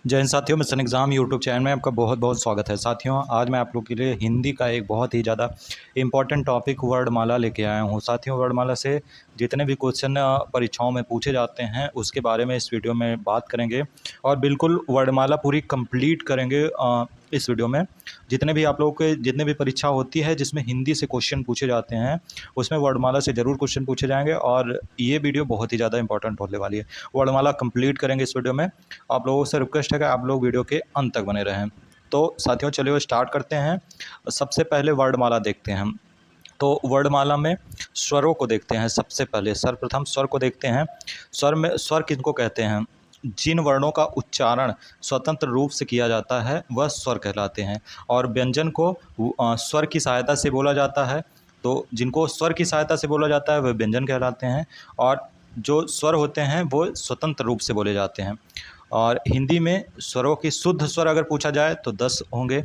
जय हिंद साथियों, mission exam YouTube channel में आपका बहुत बहुत स्वागत है। साथियों, आज मैं आप लोग के लिए हिंदी का एक बहुत ही ज़्यादा इम्पॉर्टेंट टॉपिक वर्णमाला लेके आया हूँ। साथियों, वर्णमाला से जितने भी क्वेश्चन परीक्षाओं में पूछे जाते हैं उसके बारे में इस वीडियो में बात करेंगे और बिल्कुल वर्णमाला पूरी कंप्लीट करेंगे इस वीडियो में। जितने भी आप लोगों के जितने भी परीक्षा होती है जिसमें हिंदी से क्वेश्चन पूछे जाते हैं उसमें वर्णमाला से ज़रूर क्वेश्चन पूछे जाएंगे और ये वीडियो बहुत ही ज़्यादा इंपॉर्टेंट होने वाली है। वर्णमाला कंप्लीट करेंगे इस वीडियो में। आप लोगों से रिक्वेस्ट है कि आप लोग वीडियो के अंत तक बने रहें। तो साथियों, चलिए स्टार्ट करते हैं। सबसे पहले वर्णमाला देखते हैं हम। तो वर्णमाला में स्वरों को देखते हैं। सबसे पहले सर्वप्रथम स्वर को देखते हैं। स्वर किनको कहते हैं? जिन वर्णों का उच्चारण स्वतंत्र रूप से किया जाता है वह स्वर कहलाते हैं। और व्यंजन को स्वर की सहायता से बोला जाता है। तो जिनको स्वर की सहायता से बोला जाता है वह व्यंजन कहलाते हैं। और जो स्वर होते हैं वो स्वतंत्र रूप से बोले जाते हैं। और हिंदी में स्वरों की शुद्ध स्वर अगर पूछा जाए तो 10 होंगे।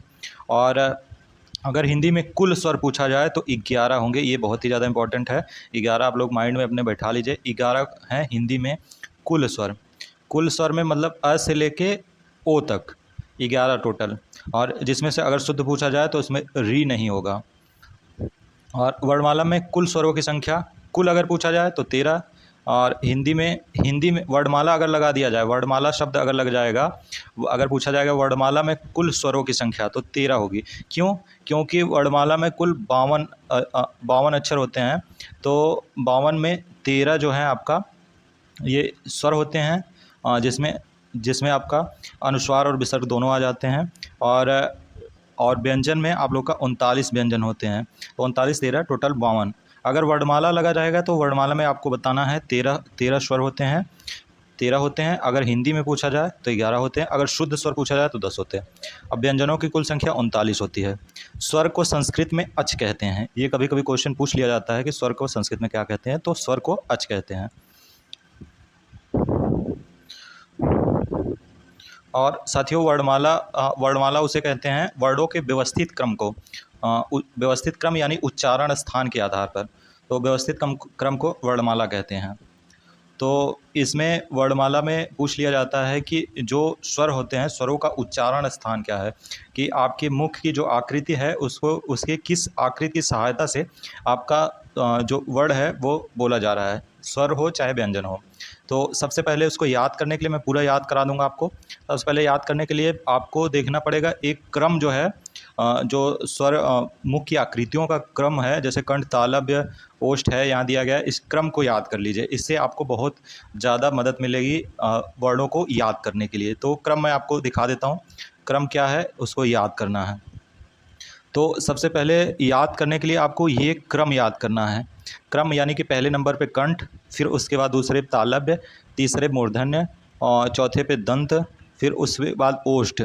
और अगर हिंदी में कुल स्वर पूछा जाए तो 11 होंगे। ये बहुत ही ज़्यादा इंपॉर्टेंट है। 11 आप लोग माइंड में अपने बैठा लीजिए। 11 हैं हिंदी में कुल स्वर। कुल स्वर में मतलब अ से लेके ओ तक 11 टोटल। और जिसमें से अगर शुद्ध पूछा जाए तो उसमें री नहीं होगा। और वर्णमाला में कुल स्वरों की संख्या कुल अगर पूछा जाए तो 13। और हिंदी में वर्णमाला अगर लगा दिया जाए, वर्णमाला शब्द अगर लग जाएगा, अगर पूछा जाएगा वर्णमाला में कुल स्वरों की संख्या तो 13 होगी। क्यों? क्योंकि वर्णमाला में कुल 52 अक्षर होते हैं। तो 52 में 13 जो है आपका ये स्वर होते हैं, जिसमें जिसमें आपका अनुस्वार और विसर्ग दोनों आ जाते हैं। और व्यंजन में आप लोग का 39 व्यंजन होते हैं। तो 39 13 टोटल 52। अगर वर्णमाला लगा जाएगा तो वर्णमाला में आपको बताना है 13 स्वर होते हैं, 13 होते हैं। अगर हिंदी में पूछा जाए तो 11 होते हैं। अगर शुद्ध स्वर पूछा जाए तो 10 होते हैं। अब व्यंजनों की कुल संख्या 39 होती है। स्वर को संस्कृत में अच कहते हैं। ये कभी कभी क्वेश्चन पूछ लिया जाता है कि स्वर को संस्कृत में क्या कहते हैं, तो स्वर को अच कहते हैं। और साथियों, वर्णमाला उसे कहते हैं वर्णों के व्यवस्थित क्रम को, व्यवस्थित क्रम यानी उच्चारण स्थान के आधार पर। तो व्यवस्थित क्रम को वर्णमाला कहते हैं। तो इसमें वर्णमाला में पूछ लिया जाता है कि जो स्वर होते हैं स्वरों का उच्चारण स्थान क्या है, कि आपके मुख की जो आकृति है उसको उसके किस आकृति की सहायता से आपका जो वर्ड है वो बोला जा रहा है, स्वर हो चाहे व्यंजन हो। तो सबसे पहले उसको याद करने के लिए मैं पूरा याद करा दूंगा आपको। सबसे पहले याद करने के लिए आपको देखना पड़ेगा एक क्रम जो है, जो स्वर मुख की आकृतियों का क्रम है, जैसे कंठ तालव्य ओष्ठ है यहाँ दिया गया है, इस क्रम को याद कर लीजिए। इससे आपको बहुत ज़्यादा मदद मिलेगी वर्णों को याद करने के लिए। तो क्रम मैं आपको दिखा देता हूँ, क्रम क्या है उसको याद करना है। तो सबसे पहले याद करने के लिए आपको ये क्रम याद करना है। क्रम यानी कि पहले नंबर पे कंठ, फिर उसके बाद दूसरे पे तालव्य, तीसरे मूर्धन्य और चौथे पे दंत, फिर उसके बाद ओष्ठ।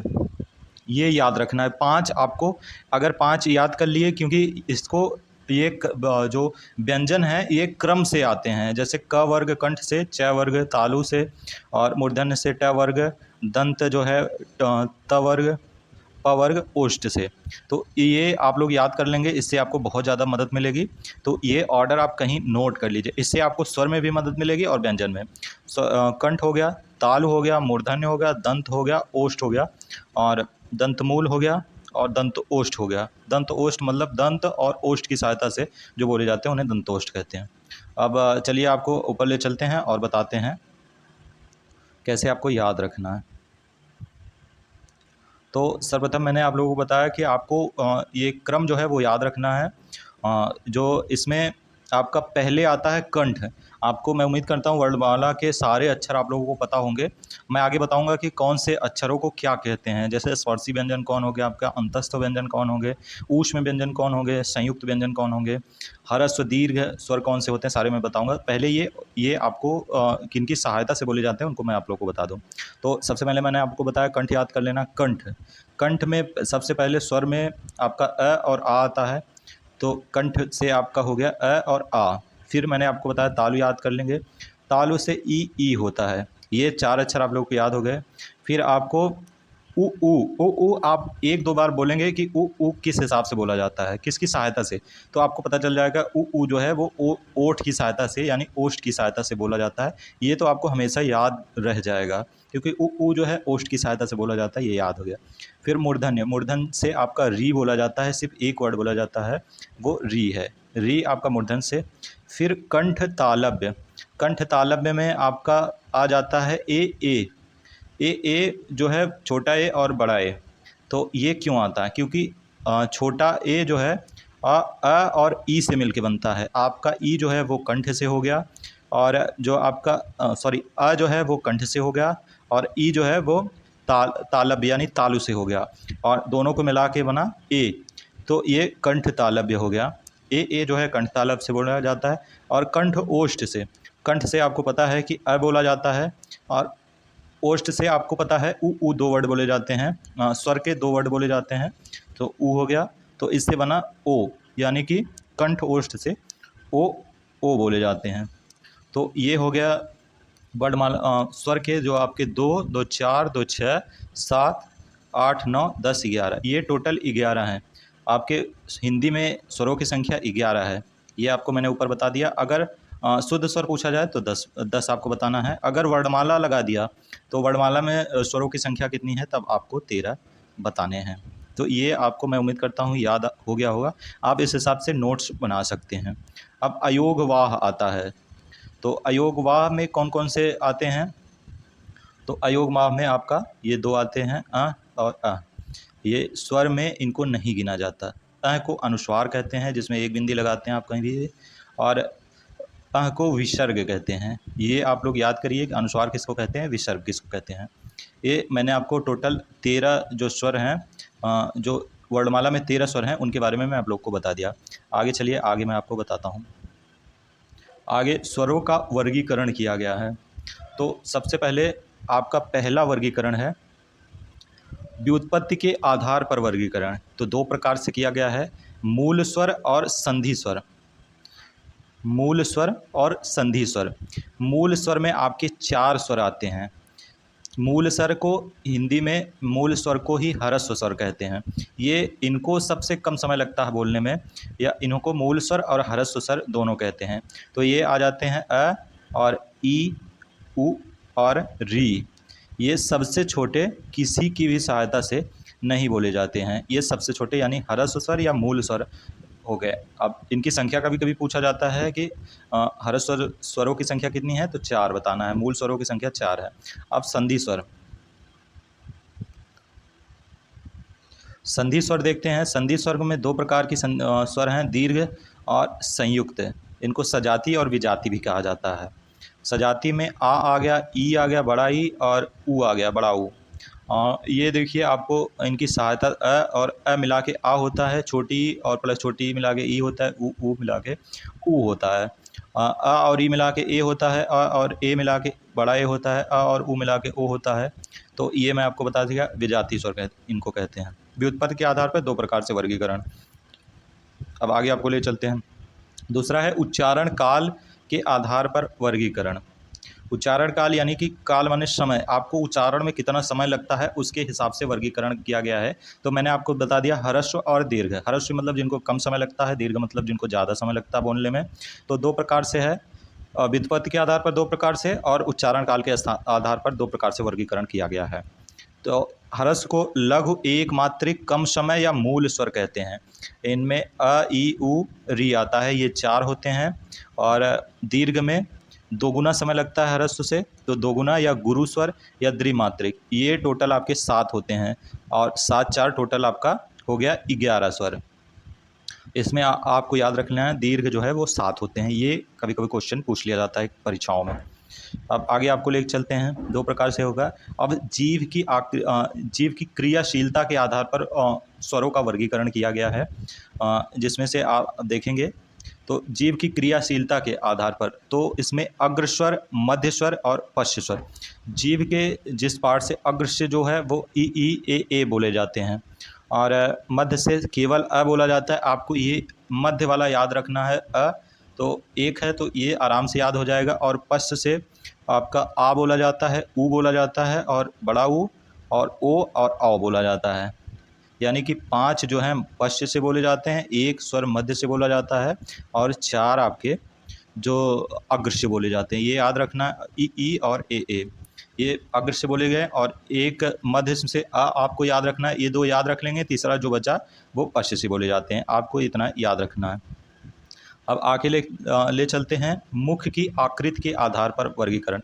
ये याद रखना है 5 आपको। अगर 5 याद कर लिए, क्योंकि इसको जो व्यंजन है ये क्रम से आते हैं, जैसे क वर्ग कंठ से, च वर्ग तालु से, और मूर्धन्य से ट वर्ग, दंत जो है त वर्ग, प वर्ग ओष्ठ से। तो ये आप लोग याद कर लेंगे, इससे आपको बहुत ज़्यादा मदद मिलेगी। तो ये ऑर्डर आप कहीं नोट कर लीजिए, इससे आपको स्वर में भी मदद मिलेगी और व्यंजन में। कंठ हो गया, तालु हो गया, मूर्धन्य हो गया, दंत हो गया, ओष्ठ हो गया, और दंतमूल हो गया, और दंत ओष्ठ हो गया। दंत ओष्ठ मतलब दंत और ओष्ठ की सहायता से जो बोले जाते हैं उन्हें दंतोष्ठ कहते हैं। अब चलिए आपको ऊपर ले चलते हैं और बताते हैं कैसे आपको याद रखना है। तो सर्वप्रथम मैंने आप लोगों को बताया कि आपको ये क्रम जो है वो याद रखना है। जो इसमें आपका पहले आता है कंठ। आपको मैं उम्मीद करता हूँ वर्णमाला के सारे अक्षर आप लोगों को पता होंगे। मैं आगे बताऊंगा कि कौन से अक्षरों को क्या कहते हैं, जैसे स्पर्शी व्यंजन कौन हो गया आपका, अंतस्थ व्यंजन कौन होंगे, ऊष्म व्यंजन कौन होंगे, संयुक्त व्यंजन कौन होंगे, ह्रस्व दीर्घ स्वर कौन से होते हैं, सारे मैं बताऊंगा। पहले ये आपको किनकी सहायता से बोले जाते हैं उनको मैं आप लोगों को बता दूं। तो सबसे पहले मैंने आपको बताया कंठ याद कर लेना। कंठ, कंठ में सबसे पहले स्वर में आपका अ और आ आता है। तो कंठ से आपका हो गया अ और आ। फिर मैंने आपको बताया तालु याद कर लेंगे। तालु से ई होता है। ये 4 अक्षर आप लोगों को याद हो गए। फिर आपको उ ऊ उ ऊ आप एक दो बार बोलेंगे कि उ ऊ किस हिसाब से बोला जाता है, किसकी सहायता से, तो आपको पता चल जाएगा उ ऊ जो है वो ओ ओठ की सहायता से यानी ओष्ठ की सहायता से बोला जाता है। ये तो आपको हमेशा याद रह जाएगा, क्योंकि उ ऊ जो है ओष्ठ की सहायता से बोला जाता है, ये याद हो गया। फिर मूर्धन्य, मूर्धन से आपका री बोला जाता है, सिर्फ एक वर्ड बोला जाता है, वो री है, री आपका मूर्धन से। फिर कंठ तालव्य, कंठ तालव्य में आपका आ जाता है ए। ए जो है छोटा ए और बड़ा ए, तो ये क्यों आता है, क्योंकि छोटा ए जो है अ और ई से मिलके बनता है। आपका ई जो है वो कंठ से हो गया, और जो आपका सॉरी अ जो है वो कंठ से हो गया, और ई जो है वो तालव्य यानी तालु से हो गया, और दोनों को मिला के बना ए, तो ये कंठ तालव्य हो गया। ए जो है कंठ तालव्य से बोला जाता है। और कंठ ओष्ठ से, कंठ से आपको पता है कि अ बोला जाता है, और ओष्ठ से आपको पता है ऊ दो वर्ड बोले जाते हैं, स्वर के दो वर्ड बोले जाते हैं, तो ऊ हो गया, तो इससे बना ओ, यानी कि कंठ ओष्ठ से ओ बोले जाते हैं। तो ये हो गया वर्णमाला स्वर के जो आपके 2, 2, 4, 2, 6, 7, 8, 9, 10, 11, ये टोटल 11 हैं। आपके हिंदी में स्वरों की संख्या 11 है, ये आपको मैंने ऊपर बता दिया। अगर शुद्ध स्वर पूछा जाए तो 10 आपको बताना है। अगर वर्णमाला लगा दिया तो वर्णमाला में स्वरों की संख्या कितनी है, तब आपको 13 बताने हैं। तो ये आपको मैं उम्मीद करता हूँ याद हो गया होगा, आप इस हिसाब से नोट्स बना सकते हैं। अब अयोगवाह आता है, तो अयोगवाह में कौन कौन से आते हैं, तो अयोगवाह में आपका ये दो आते हैं, अ और अ। ये स्वर में इनको नहीं गिना जाता। अ को अनुस्वार कहते हैं, जिसमें एक बिंदी लगाते हैं आप कहीं भी, और अ को विसर्ग कहते हैं। ये आप लोग याद करिए कि अनुस्वार किसको कहते हैं, विसर्ग किसको कहते हैं। ये मैंने आपको टोटल 13 जो स्वर हैं, जो वर्णमाला में 13 स्वर हैं, उनके बारे में मैं आप लोग को बता दिया। आगे चलिए, आगे मैं आपको बताता हूँ। आगे स्वरों का वर्गीकरण किया गया है। तो सबसे पहले आपका पहला वर्गीकरण है व्युत्पत्ति के आधार पर वर्गीकरण। तो दो प्रकार से किया गया है, मूल स्वर और संधि स्वर। मूल स्वर और संधि स्वर। मूल स्वर में आपके 4 स्वर आते हैं। मूल स्वर को हिंदी में, मूल स्वर को ही ह्रस्व स्वर कहते हैं। ये इनको सबसे कम समय लगता है बोलने में, या इनको मूल स्वर और ह्रस्व स्वर दोनों कहते हैं। तो ये आ जाते हैं अ और ई, उ और री। ये सबसे छोटे, किसी की भी सहायता से नहीं बोले जाते हैं। ये सबसे छोटे यानी ह्रस्व स्वर या मूल स्वर हो गए। अब इनकी संख्या कभी कभी पूछा जाता है कि ह्रस्व स्वरों की संख्या कितनी है, तो 4 बताना है। मूल स्वरों की संख्या 4 है। अब संधि स्वर। संधि स्वर देखते हैं। संधि स्वर में दो प्रकार की स्वर हैं, दीर्घ और संयुक्त। इनको सजाती और विजाती भी कहा जाता है। सजाती में आ गया, ई आ गया बड़ा ई, और ऊ आ गया बड़ा ऊ। ये देखिए, आपको इनकी सहायता अ और अ मिला के आ होता है, छोटी ई और प्लस छोटी ई मिला के ई होता है, ऊ मिला के ऊ होता है। अ और ई मिला के ए होता है, अ और ए मिला के बड़ा ए होता है, अ और ऊ मिला के ओ होता है। तो ये मैं आपको बता दिया, विजातीय स्वर इनको कहते हैं। व्युत्पत्ति के आधार पर दो प्रकार से वर्गीकरण। अब आगे आपको ले चलते हैं। दूसरा है उच्चारण काल के आधार पर वर्गीकरण। उच्चारण काल यानी कि काल माने समय, आपको उच्चारण में कितना समय लगता है उसके हिसाब से वर्गीकरण किया गया है। तो मैंने आपको बता दिया ह्रस्व और दीर्घ। ह्रस्व मतलब जिनको कम समय लगता है, दीर्घ मतलब जिनको ज़्यादा समय लगता है बोलने में। तो दो प्रकार से है, व्युत्पत्ति के आधार पर दो प्रकार से, और उच्चारण काल के आधार पर दो प्रकार से वर्गीकरण किया गया है। तो ह्रस्व को लघु, एक मात्रिक, कम समय या मूल स्वर कहते हैं। इनमें अ, ई, उ, री आता है, ये 4 होते हैं। और दीर्घ में दोगुना समय लगता है ह्रस्व से, तो दोगुना या गुरु स्वर या द्विमात्रिक, ये टोटल आपके 7 होते हैं। और 7 4 टोटल आपका हो गया 11 स्वर। इसमें आपको याद रखना है, दीर्घ जो है वो 7 होते हैं। ये कभी कभी क्वेश्चन पूछ लिया जाता है परीक्षाओं में। अब आगे आपको लेकर चलते हैं, दो प्रकार से होगा। अब जीव की क्रियाशीलता के आधार पर स्वरों का वर्गीकरण किया गया है, जिसमें से आप देखेंगे तो जीव की क्रियाशीलता के आधार पर, तो इसमें अग्रस्वर, मध्य स्वर और पश्च स्वर। जीव के जिस पार्ट से अग्र से जो है वो ई ए बोले जाते हैं, और मध्य से केवल अ बोला जाता है। आपको ये मध्य वाला याद रखना है, अ तो एक है, तो ये आराम से याद हो जाएगा। और पश्च से आपका आ बोला जाता है, ऊ बोला जाता है, और बड़ा ऊ और ओ और औ बोला जाता है। यानी कि 5 जो हैं पश्च से बोले जाते हैं, 1 स्वर मध्य से बोला जाता है और 4 आपके जो अग्र से बोले जाते हैं। ये याद रखना, ई और ए ये अग्र से बोले गए और एक मध्य से आपको याद रखना है। ये 2 याद रख लेंगे, तीसरा जो बचा वो पश्च से बोले जाते हैं। आपको इतना याद रखना है। अब आगे ले चलते हैं मुख की आकृति के आधार पर वर्गीकरण।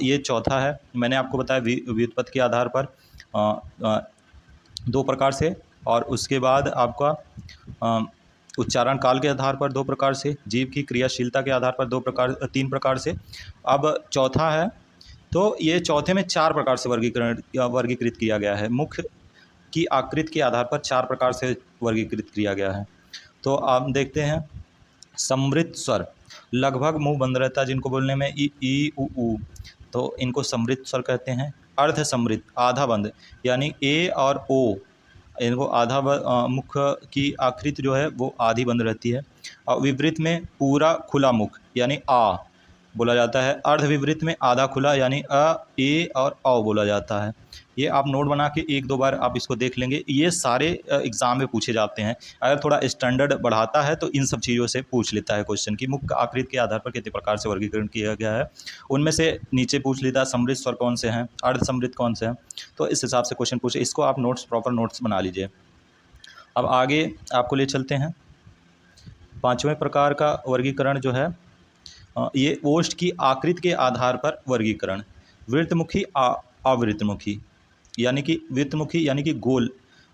ये चौथा है। मैंने आपको बताया व्युत्पत्ति के आधार पर 2 प्रकार से, और उसके बाद आपका उच्चारण काल के आधार पर 2 प्रकार से, जीव की क्रियाशीलता के आधार पर 3 प्रकार से। अब चौथा है, तो ये चौथे में 4 प्रकार से वर्गीकृत किया गया है। मुख की आकृति के आधार पर 4 प्रकार से वर्गीकृत किया गया है। तो आप देखते हैं, समृद्ध स्वर लगभग मुंह बंद रहता है जिनको बोलने में, ई उ, तो इनको समृद्ध स्वर कहते हैं। अर्ध समृद्ध आधा बंद, यानी ए और ओ, इनको मुख की आकृति जो है वो आधी बंद रहती है। और विपरीत में पूरा खुला मुख यानी आ बोला जाता है। अर्ध विपरीत में आधा खुला यानी अ, ए और औ बोला जाता है। ये आप नोट बना के 1-2 बार आप इसको देख लेंगे। ये सारे एग्ज़ाम में पूछे जाते हैं। अगर थोड़ा स्टैंडर्ड बढ़ाता है तो इन सब चीज़ों से पूछ लेता है क्वेश्चन कि मुख आकृति के आधार पर कितने प्रकार से वर्गीकरण किया गया है। उनमें से नीचे पूछ लेता है समृद्ध स्वर कौन से हैं, अर्ध समृद्ध कौन से हैं, तो इस हिसाब से क्वेश्चन पूछे। इसको आप प्रॉपर नोट्स बना लीजिए। अब आगे आपको ले चलते हैं 5वें प्रकार का वर्गीकरण जो है, ये ओष्ठ की आकृति के आधार पर वर्गीकरण। वृत्तमुखी, अवृत्तमुखी, यानी कि वृत्तमुखी यानी कि गोल,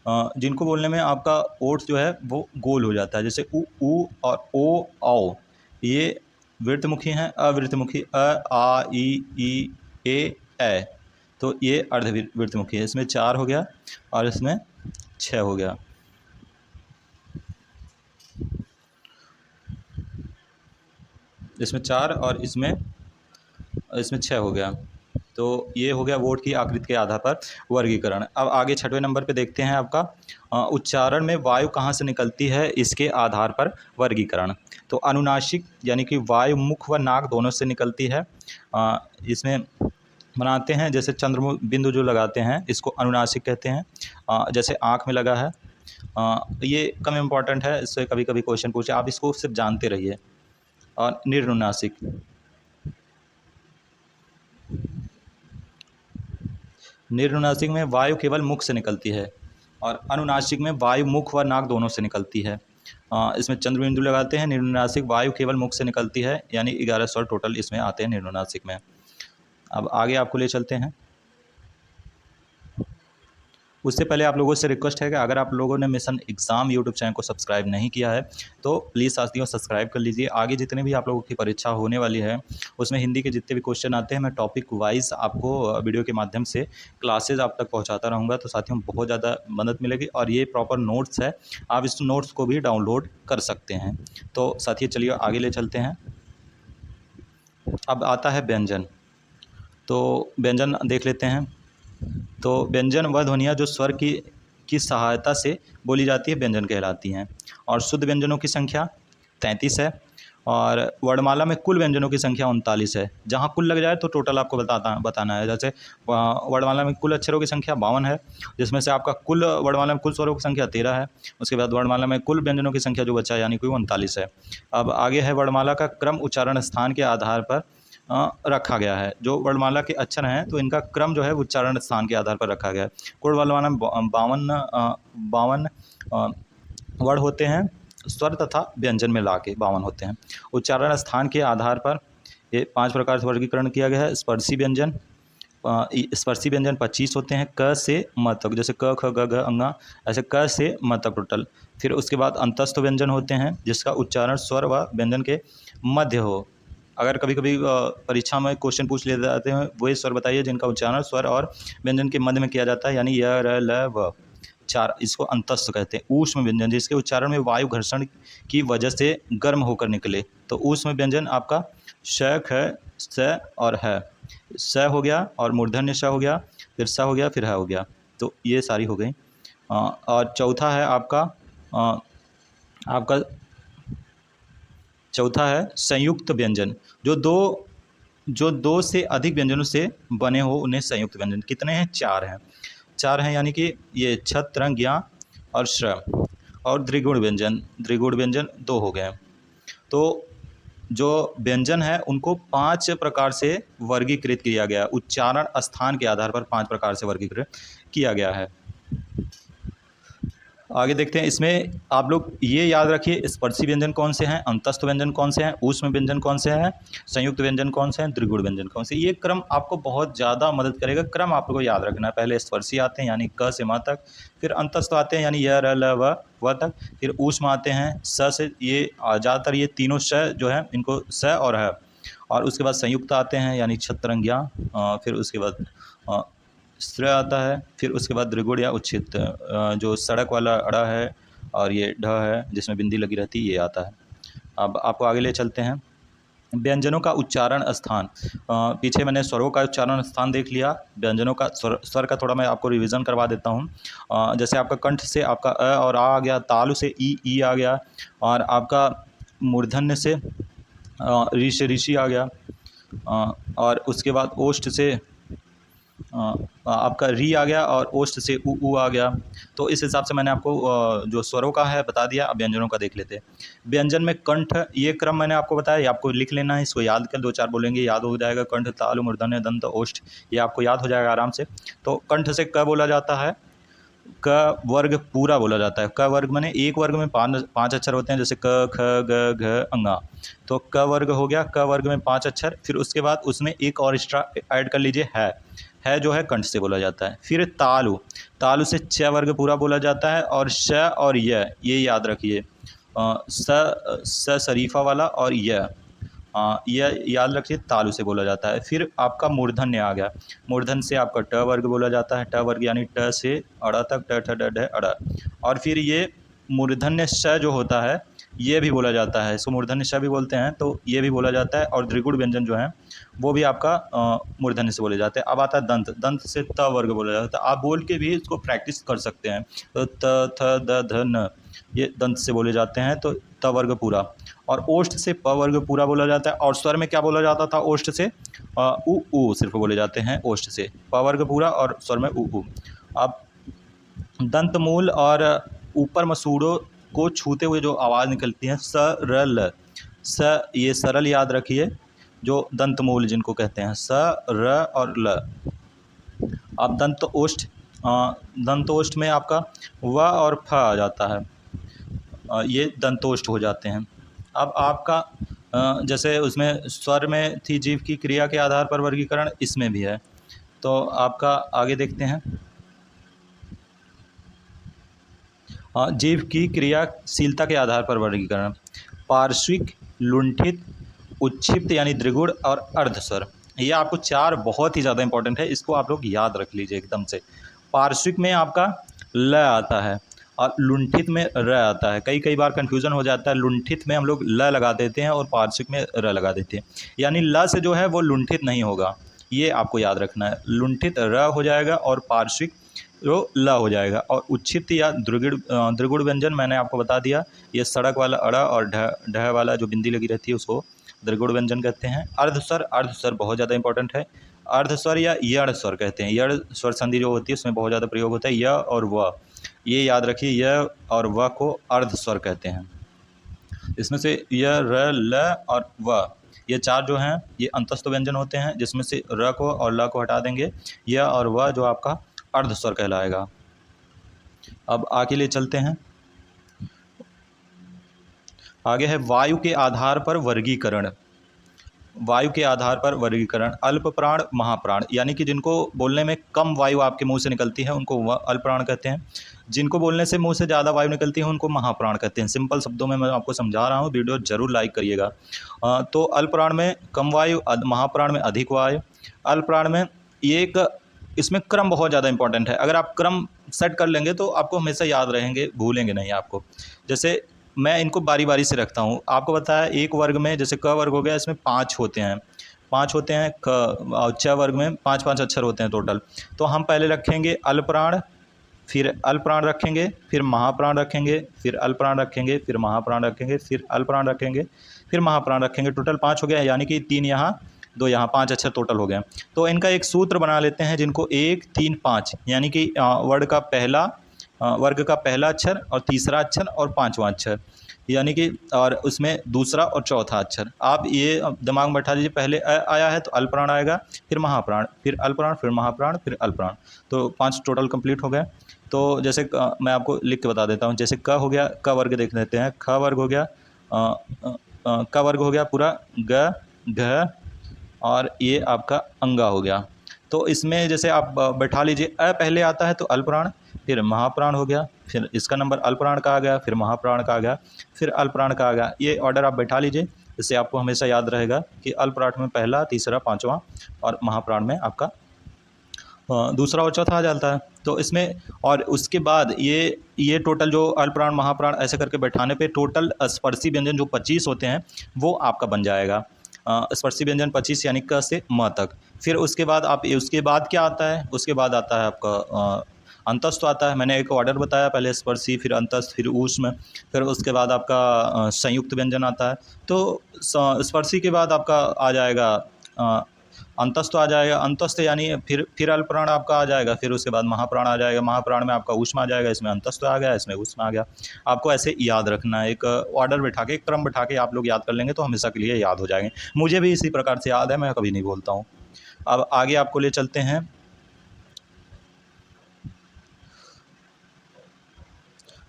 जिनको बोलने में आपका ओठ जो है वो गोल हो जाता है, जैसे उ और ओ औ, ये वृत्तमुखी हैं। अवृत्तमुखी आ ई ए, तो ये अर्धवृत्तमुखी है। इसमें 4 हो गया और इसमें 6 हो गया। इसमें 4 और इसमें 6 हो गया। तो ये हो गया वोट की आकृति के आधार पर वर्गीकरण। अब आगे 6वें नंबर पे देखते हैं आपका उच्चारण में वायु कहाँ से निकलती है इसके आधार पर वर्गीकरण। तो अनुनासिक यानी कि वायु मुख व नाक दोनों से निकलती है। इसमें बनाते हैं, जैसे चंद्र बिंदु जो लगाते हैं इसको अनुनासिक कहते हैं। जैसे आँख में लगा है, ये कम इम्पॉर्टेंट है, इससे कभी कभी क्वेश्चन पूछे, आप इसको सिर्फ जानते रहिए। और निर्नुनासिक, निर्नुनासिक में वायु केवल मुख से निकलती है और अनुनासिक में वायु मुख व नाक दोनों से निकलती है। इसमें चंद्र बिंदु लगाते हैं। निर्नुनासिक वायु केवल मुख से निकलती है, यानी 11 स्वर टोटल इसमें आते हैं निर्नुनासिक में। अब आगे आपको ले चलते हैं। उससे पहले आप लोगों से रिक्वेस्ट है कि अगर आप लोगों ने मिशन एग्ज़ाम यूट्यूब चैनल को सब्सक्राइब नहीं किया है तो प्लीज़ साथियों सब्सक्राइब कर लीजिए। आगे जितने भी आप लोगों की परीक्षा होने वाली है उसमें हिंदी के जितने भी क्वेश्चन आते हैं मैं टॉपिक वाइज आपको वीडियो के माध्यम से क्लासेज आप तक पहुँचाता रहूँगा। तो साथियों बहुत ज़्यादा मदद मिलेगी और ये प्रॉपर नोट्स है, आप इस नोट्स को भी डाउनलोड कर सकते हैं। तो साथियों चलिए आगे ले चलते हैं। अब आता है व्यंजन, तो व्यंजन देख लेते हैं। तो व्यंजन वह ध्वनियाँ जो स्वर की सहायता से बोली जाती है व्यंजन कहलाती हैं। और शुद्ध व्यंजनों की संख्या 33 है और वर्णमाला में कुल व्यंजनों की संख्या 39 है। जहाँ कुल लग जाए तो टोटल आपको बताना है। जैसे वर्णमाला में कुल अक्षरों की संख्या 52 है, जिसमें से आपका कुल वर्णमाला में कुल स्वरों की संख्या 13 है। उसके बाद वर्णमाला में कुल व्यंजनों की संख्या जो बचा है यानी कि 39 है। अब आगे है वर्णमाला का क्रम उच्चारण स्थान के आधार पर रखा गया है। जो वर्णमाला के अक्षर हैं तो इनका क्रम जो है उच्चारण स्थान के आधार पर रखा गया है। कुल वर्णमाला में 52 वर्ण होते हैं, स्वर तथा व्यंजन में ला के 52 होते हैं। उच्चारण स्थान के आधार पर ये 5 प्रकार से वर्गीकरण किया गया है। स्पर्शी व्यंजन, स्पर्शी व्यंजन 25 होते हैं, क से म तक, जैसे क ख ग घ अंगा, ऐसे क से म तक टोटल। फिर उसके बाद अंतस्थ व्यंजन होते हैं जिसका उच्चारण स्वर व व्यंजन के मध्य हो। अगर कभी कभी परीक्षा में क्वेश्चन पूछ ले जाते हैं वही स्वर बताइए जिनका उच्चारण स्वर और व्यंजन के मध्य में किया जाता है, यानी य र ल व 4, इसको अंतस्थ कहते हैं। ऊष्म व्यंजन जिसके उच्चारण में वायु घर्षण की वजह से गर्म होकर निकले, तो ऊष्म व्यंजन आपका श, ख, स और है। स हो गया और मूर्धन्य श हो गया, फिर स हो गया, फिर ह हो गया। तो ये सारी हो गई। और चौथा है आपका चौथा है संयुक्त व्यंजन। जो दो से अधिक व्यंजनों से बने हो उन्हें संयुक्त व्यंजन। कितने हैं? 4 हैं। 4 हैं, यानी कि ये छत, रंग, ज्ञा और श्र। और द्विगुण व्यंजन, द्विगुण व्यंजन 2 हो गए हैं। तो जो व्यंजन है उनको 5 प्रकार से वर्गीकृत किया गया है। उच्चारण स्थान के आधार पर 5 प्रकार से वर्गीकृत किया गया है। आगे देखते हैं, इसमें आप लोग ये याद रखिए स्पर्शी व्यंजन कौन से हैं, अंतस्थ व्यंजन कौन से हैं, ऊष्म व्यंजन कौन से हैं, संयुक्त व्यंजन कौन से हैं, द्विगुण व्यंजन कौन से। ये क्रम आपको बहुत ज़्यादा मदद करेगा। क्रम आप लोगों को याद रखना है। पहले स्पर्शी आते हैं यानी क से म तक, फिर अंतस्थ आते हैं यानी य र ल व तक, फिर ऊष्म आते हैं स से, ये ज़्यादातर ये तीनों श जो है इनको स और ह, और उसके बाद संयुक्त आते हैं यानी छत्र, रंग, ज्ञा, फिर उसके बाद श्र आता है, फिर उसके बाद द्विगुण या उच्छित, जो सड़क वाला अड़ा है और ये ढ है जिसमें बिंदी लगी रहती है, ये आता है। अब आपको आगे ले चलते हैं। व्यंजनों का उच्चारण स्थान, पीछे मैंने स्वरों का उच्चारण स्थान देख लिया। व्यंजनों का स्वर का थोड़ा मैं आपको रिवीजन करवा देता हूँ। जैसे आपका कंठ से आपका अ और आ गया, तालु से ई आ गया, और आपका मूर्धन्य से ऋ से ऋषि आ गया, और उसके बाद ओष्ठ से आपका री आ गया, और ओष्ठ से उ आ गया। तो इस हिसाब से मैंने आपको जो स्वरों का है बता दिया। अब व्यंजनों का देख लेते हैं। व्यंजन में कंठ, ये क्रम मैंने आपको बताया, ये आपको लिख लेना है, इसको याद कर 2-4 बोलेंगे याद हो जाएगा। कंठ, तालु, मूर्धन्य, दंत, ओष्ठ, ये आपको याद हो जाएगा आराम से। तो कंठ से क बोला जाता है, क वर्ग पूरा बोला जाता है। क वर्ग माने एक वर्ग में 5 अक्षर होते हैं, जैसे क, ख, ग, घ, अंगा। तो क वर्ग हो गया, क वर्ग में 5 अक्षर, फिर उसके बाद उसमें एक और एक्स्ट्रा ऐड कर लीजिए, है जो है कंठ से बोला जाता है। फिर तालु, तालु से च वर्ग पूरा बोला जाता है, और श और ये याद रखिए, स शरीफा वाला और यह याद रखिए, तालु से बोला जाता है। फिर आपका मूर्धन्य आ गया, मूर्धन से आपका ट वर्ग बोला जाता है, ट वर्ग यानी ट से अड़ा तक, ट ठ ड ढ अड़ा। और फिर ये मूर्धन्य श जो होता है ये भी बोला जाता है, इसको मूर्धन्य श भी बोलते हैं, तो ये भी बोला जाता है। और द्विगुण व्यंजन जो है वो भी आपका मूर्धन्य से बोले जाते हैं। अब आता है दंत, दंत से त वर्ग बोला जाता है। आप बोल के भी इसको प्रैक्टिस कर सकते हैं। तो त, थ, द, ध, न, ये दंत से बोले जाते हैं, तो त वर्ग पूरा। और ओष्ठ से प वर्ग पूरा बोला जाता है। और स्वर में क्या बोला जाता था ओष्ठ से, उ सिर्फ बोले जाते हैं ओष्ठ से, प वर्ग पूरा, और स्वर में उ। अब दंत मूल और ऊपर मसूड़ों को छूते हुए जो आवाज़ निकलती है, सरल, स, ये सरल याद रखिए, जो दंत मूल जिनको कहते हैं, स, र और ल। अब दंत ओष्ठ में आपका व और फ आ जाता है, ये दंतोष्ठ हो जाते हैं। अब आपका जैसे उसमें स्वर में थी जीव की क्रिया के आधार पर वर्गीकरण, इसमें भी है। तो आपका आगे देखते हैं। जीव की क्रियाशीलता के आधार पर वर्गीकरण, पार्श्विक, लुंठित, उच्छिप्त यानी द्विगुण और अर्धस्वर। ये आपको 4 बहुत ही ज़्यादा इंपॉर्टेंट है, इसको आप लोग याद रख लीजिए एकदम से। पार्श्विक में आपका ल आता है, और लुंठित में र आता है। कई बार कन्फ्यूज़न हो जाता है, लुंठित में हम लोग ल लगा देते हैं और पार्श्विक में र लगा देते हैं, यानी ल से जो है वो लुंठित नहीं होगा, ये आपको याद रखना है। लुंठित र हो जाएगा और पार्श्विक वो ल हो जाएगा। और उच्छिप्त या द्विगुण व्यंजन मैंने आपको बता दिया, ये सड़क वाला अड़ा और ढ वाला जो बिंदी लगी रहती है उसको द्विगुण व्यंजन कहते हैं। अर्धस्वर, अर्धस्वर बहुत ज़्यादा इंपॉर्टेंट है। अर्धस्वर या यड़ स्वर कहते हैं, यड़ स्वर संधि जो होती है उसमें बहुत ज़्यादा प्रयोग होता है, य और व, ये याद रखिए, य और व को अर्धस्वर कहते हैं। इसमें से य, र, ल और व, ये 4 जो हैं ये अंतस्थ व्यंजन होते हैं, जिसमें से र को और ल को हटा देंगे, य और व जो आपका अर्धस्वर कहलाएगा। अब आगे ले चलते हैं। आगे है वायु के आधार पर वर्गीकरण। वायु के आधार पर वर्गीकरण, अल्प प्राण, महाप्राण, यानी कि जिनको बोलने में कम वायु आपके मुंह से निकलती है उनको अल्प प्राण कहते हैं। जिनको बोलने से मुंह से ज़्यादा वायु निकलती है उनको महाप्राण कहते हैं। सिंपल शब्दों में मैं आपको समझा रहा हूँ, वीडियो जरूर लाइक करिएगा। तो अल्प प्राण में कम वायु, महाप्राण में अधिक वायु। अल्प प्राण में ये एक, इसमें क्रम बहुत ज़्यादा इंपॉर्टेंट है। अगर आप क्रम सेट कर लेंगे तो आपको हमेशा याद रहेंगे, भूलेंगे नहीं आपको। जैसे मैं इनको बारी बारी से रखता हूँ। आपको बताया एक वर्ग में, जैसे क वर्ग हो गया, इसमें 5 होते हैं, 5 होते हैं। च वर्ग में 5-5 अक्षर होते हैं टोटल। तो हम पहले रखेंगे अल्पप्राण, फिर अल्पप्राण रखेंगे, फिर महाप्राण रखेंगे, फिर अल्पप्राण रखेंगे, फिर महाप्राण रखेंगे, फिर अल्पप्राण रखेंगे, फिर महाप्राण रखेंगे। टोटल 5 हो गया, यानी कि 3 यहाँ 2 यहाँ 5 अक्षर टोटल हो गए। तो इनका एक सूत्र बना लेते हैं जिनको 1 3 5 यानी कि वर्ग का पहला अक्षर और तीसरा अक्षर और पांचवा अक्षर, यानी कि और उसमें दूसरा और चौथा अक्षर। आप ये दिमाग में बैठा लीजिए, पहले अ आया है तो अल्पप्राण आएगा, फिर महाप्राण, फिर अल्पप्राण, फिर महाप्राण, फिर अल्पप्राण। तो 5 टोटल कंप्लीट हो गए। तो जैसे मैं आपको लिख के बता देता हूँ। जैसे क हो गया, क वर्ग देख लेते हैं। ख वर्ग हो गया, क वर्ग हो गया पूरा, ग, घ और ये आपका अंगा हो गया। तो इसमें जैसे आप बैठा लीजिए, अ पहले आता है तो अल्पप्राण, फिर महाप्राण हो गया, फिर इसका नंबर अल्पप्राण का आ गया, फिर महाप्राण का आ गया, फिर अल्पप्राण का आ गया। ये ऑर्डर आप बैठा लीजिए, इससे आपको हमेशा याद रहेगा कि अल्पप्राण में पहला, तीसरा, पांचवा और महाप्राण में आपका दूसरा और चौथा आ जाता है। तो इसमें और उसके बाद ये टोटल जो अल्पप्राण महाप्राण ऐसे करके बैठाने पे टोटल स्पर्शी व्यंजन जो 25 होते हैं वो आपका बन जाएगा। स्पर्शी व्यंजन 25 यानी क से म तक। फिर उसके बाद उसके बाद क्या आता है? उसके बाद आता है आपका अंतस्थ आता है। मैंने एक ऑर्डर बताया, पहले स्पर्शी, फिर अंतस्थ, फिर ऊष्म, फिर उसके बाद आपका संयुक्त व्यंजन आता है। तो स्पर्शी के बाद आपका आ जाएगा अंतस्थ आ जाएगा। अंतस्थ यानी फिर अल्पप्राण आपका आ जाएगा, फिर उसके बाद महाप्राण आ जाएगा। महाप्राण में आपका ऊष्म आ जाएगा, इसमें अंतस्थ आ गया, इसमें ऊष्म आ गया। आपको ऐसे याद रखना है, एक ऑर्डर बैठा के, एक क्रम बैठा के आप लोग याद कर लेंगे तो हमेशा के लिए याद हो जाएंगे। मुझे भी इसी प्रकार से याद है, मैं कभी नहीं भूलता हूँ। अब आगे आपको ले चलते हैं।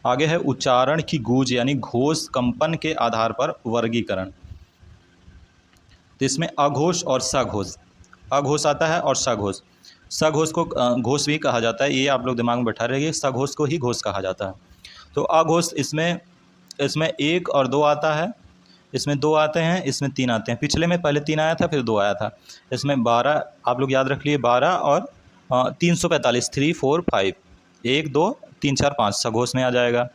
आगे है उच्चारण की गूंज यानी घोष कंपन के आधार पर वर्गीकरण। तो इसमें अघोष और सघोष, अघोष आता है और सघोष। सघोष को घोष भी कहा जाता है, ये आप लोग दिमाग में बैठा रहिए। सघोष को ही घोष कहा जाता है। तो अघोष इसमें 1 और 2 आता है, इसमें 2 आते हैं, इसमें 3 आते हैं। पिछले में पहले 3 आया था, फिर 2 आया था। इसमें 12 आप लोग याद रख लिए, 12 और 345, 3 4 5, 1 2 3 4 5 सघोष में आ जाएगा।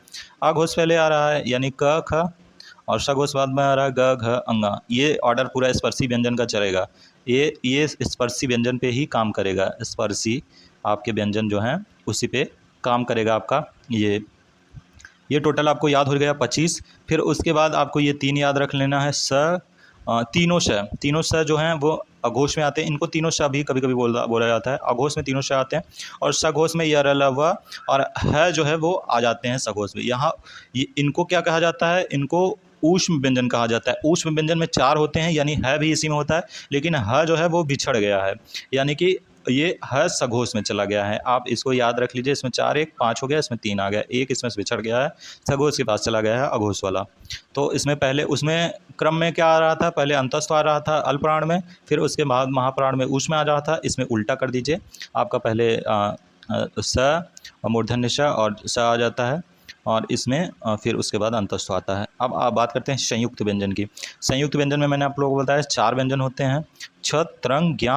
अघोष पहले आ रहा है यानी क ख, और सघोष बाद में आ रहा है ग घ अंगा। ये ऑर्डर पूरा स्पर्शी व्यंजन का चलेगा। ये स्पर्शी व्यंजन पे ही काम करेगा। स्पर्शी आपके व्यंजन जो हैं उसी पे काम करेगा आपका। ये टोटल आपको याद हो गया 25। फिर उसके बाद आपको ये 3 याद रख लेना है। तीनों स जो हैं वो अघोष में आते हैं। इनको तीनों श भी कभी कभी बोला जाता है। अघोष में तीनों श आते हैं, और सघोष में य र ल व और ह जो है वो आ जाते हैं सघोष में। यहाँ इनको क्या कहा जाता है? इनको ऊष्म व्यंजन कहा जाता है। ऊष्म व्यंजन में 4 होते हैं, यानी ह भी इसी में होता है, लेकिन ह जो है वो बिछड़ गया है, यानी कि ये ह सघोष में चला गया है। आप इसको याद रख लीजिए। इसमें 4 1 5 हो गया, इसमें 3 आ गया, 1 इसमें से बिछड़ गया है, सघोष के पास चला गया है अघोष वाला। तो इसमें पहले उसमें क्रम में क्या आ रहा था? पहले अंतस्थ आ रहा था अल्पप्राण में, फिर उसके बाद महाप्राण में ऊष्म आ रहा था। इसमें उल्टा कर दीजिए, आपका पहले स मूर्धन्य श और स आ जाता है, और इसमें फिर उसके बाद अंतस्थ आता है। अब आप बात करते हैं संयुक्त व्यंजन की। संयुक्त व्यंजन में मैंने आप लोगों को बताया 4 व्यंजन होते हैं, छ, त्रंग, ज्ञ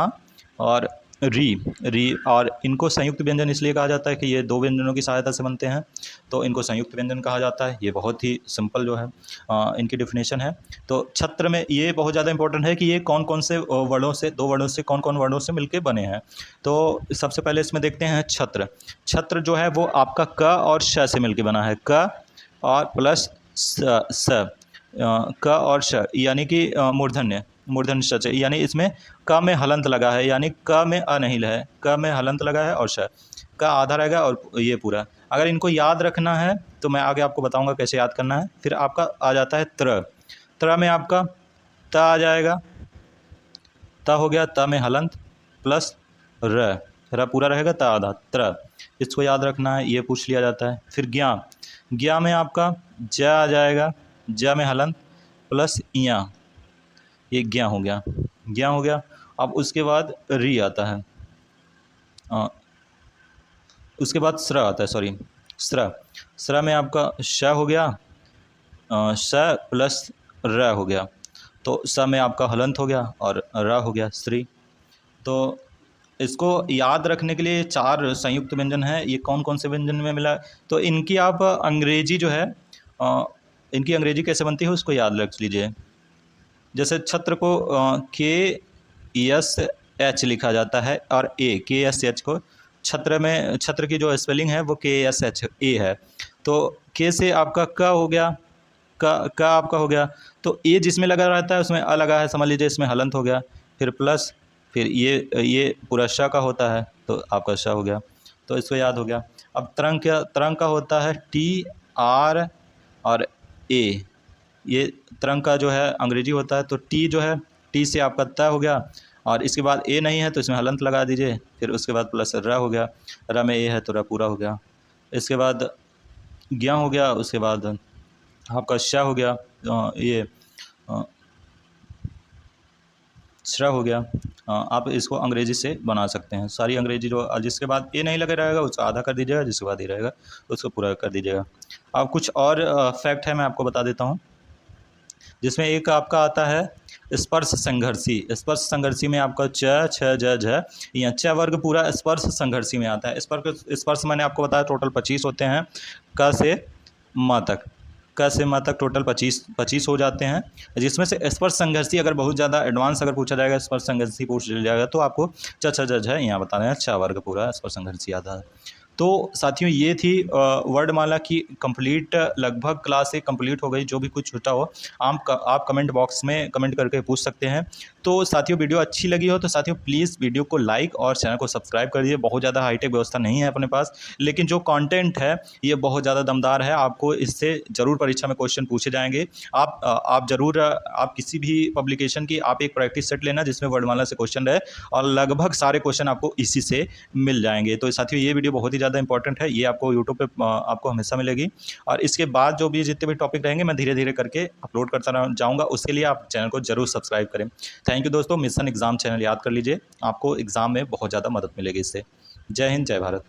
और री। और इनको संयुक्त व्यंजन इसलिए कहा जाता है कि ये 2 व्यंजनों की सहायता से बनते हैं, तो इनको संयुक्त व्यंजन कहा जाता है। ये बहुत ही सिंपल जो है इनकी डिफिनेशन है। तो छत्र में ये बहुत ज़्यादा इंपॉर्टेंट है कि ये कौन कौन से वर्डों से, 2 वर्डों से, कौन कौन वर्डों से मिलके बने हैं। तो सबसे पहले इसमें देखते हैं छत्र। छत्र जो है वो आपका क और श से मिलके बना है। क और प्लस स, क और श यानी कि मूर्धन्य श, यानी इसमें क में हलंत लगा है, यानी क में अ नहीं है, क में हलंत लगा है और श का आधा रहेगा, और ये पूरा। अगर इनको याद रखना है तो मैं आगे आपको बताऊंगा कैसे याद करना है। फिर आपका आ जाता है त्र में आपका त आ जाएगा, त हो गया, त में हलंत प्लस र पूरा रहेगा, त आधा, त्र। इसको याद रखना है, ये पूछ लिया जाता है। फिर ज्ञ में आपका ज आ जाएगा, ज में हलंत प्लस इया, ये ज्ञ हो गया। अब उसके बाद री आता है, उसके बाद स्र आता है, सॉरी स्र में आपका श हो गया, श प्लस र हो गया, तो स में आपका हलंत हो गया और र हो गया, श्री। तो इसको याद रखने के लिए 4 संयुक्त व्यंजन हैं। ये कौन कौन से व्यंजन में मिला? तो इनकी आप अंग्रेजी जो है, इनकी अंग्रेजी कैसे बनती है उसको याद रख लीजिए। जैसे छत्र को KSH लिखा जाता है, और KSH को छत्र की जो स्पेलिंग है वो KSH है। तो के से आपका क हो गया, क आपका हो गया। तो ए जिसमें लगा रहता है उसमें अ लगा है, समझ लीजिए इसमें हलंत हो गया। फिर प्लस, फिर ये पूरा श का होता है तो आपका श हो गया, तो इसको याद हो गया। अब तरंग का होता है TR और A। ये तरंग का जो है अंग्रेजी होता है, तो टी जो है टी से आपका त हो गया, और इसके बाद ए नहीं है तो इसमें हलंत लगा दीजिए, फिर उसके बाद प्लस र हो गया, र में ए है तो र पूरा हो गया। इसके बाद ज्ञ हो गया, उसके बाद आपका श हो गया, ये श्र हो गया। आप इसको अंग्रेजी से बना सकते हैं, सारी अंग्रेजी जो जिसके बाद ए नहीं लगे रहेगा उसको आधा कर दीजिएगा, जिसके बाद ए रहेगा उसको पूरा कर दीजिएगा। अब कुछ और फैक्ट है मैं आपको बता देता हूँ, जिसमें एक आपका आता है स्पर्श संघर्षी। स्पर्श संघर्षी में आपका च छ ज झ, या च वर्ग पूरा स्पर्श संघर्षी में आता है। स्पर्श मैंने आपको बताया टोटल 25 होते हैं, क से म तक, क से म तक टोटल 25 हो जाते हैं, जिसमें से स्पर्श संघर्षी अगर बहुत ज़्यादा एडवांस अगर पूछा जाएगा, स्पर्श संघर्षी पूछ जाएगा तो आपको च छ ज झ यहाँ बता रहे हैं, छ वर्ग पूरा स्पर्श संघर्षी आता है। तो साथियों ये थी वर्णमाला की कंप्लीट, लगभग क्लास एक कंप्लीट हो गई। जो भी कुछ छूटा हो आप कमेंट बॉक्स में कमेंट करके पूछ सकते हैं। तो साथियों वीडियो अच्छी लगी हो तो साथियों प्लीज़ वीडियो को लाइक और चैनल को सब्सक्राइब कर दीजिए। बहुत ज़्यादा हाईटेक व्यवस्था नहीं है अपने पास, लेकिन जो कंटेंट है ये बहुत ज़्यादा दमदार है। आपको इससे ज़रूर परीक्षा में क्वेश्चन पूछे जाएंगे। आप ज़रूर आप किसी भी पब्लिकेशन की आप एक प्रैक्टिस सेट लेना जिसमें वर्णमाला से क्वेश्चन रहे, और लगभग सारे क्वेश्चन आपको इसी से मिल जाएंगे। तो साथियों ये वीडियो बहुत ही ज़्यादा इंपॉर्टेंट है, ये आपको यूट्यूब पे आपको हमेशा मिलेगी, और इसके बाद जो भी जितने भी टॉपिक रहेंगे मैं धीरे धीरे करके अपलोड करता जाऊँगा। उसके लिए आप चैनल को जरूर सब्सक्राइब करें। थैंक यू दोस्तों। मिशन एग्ज़ाम चैनल याद कर लीजिए, आपको एग्ज़ाम में बहुत ज़्यादा मदद मिलेगी इससे। जय हिंद, जय भारत।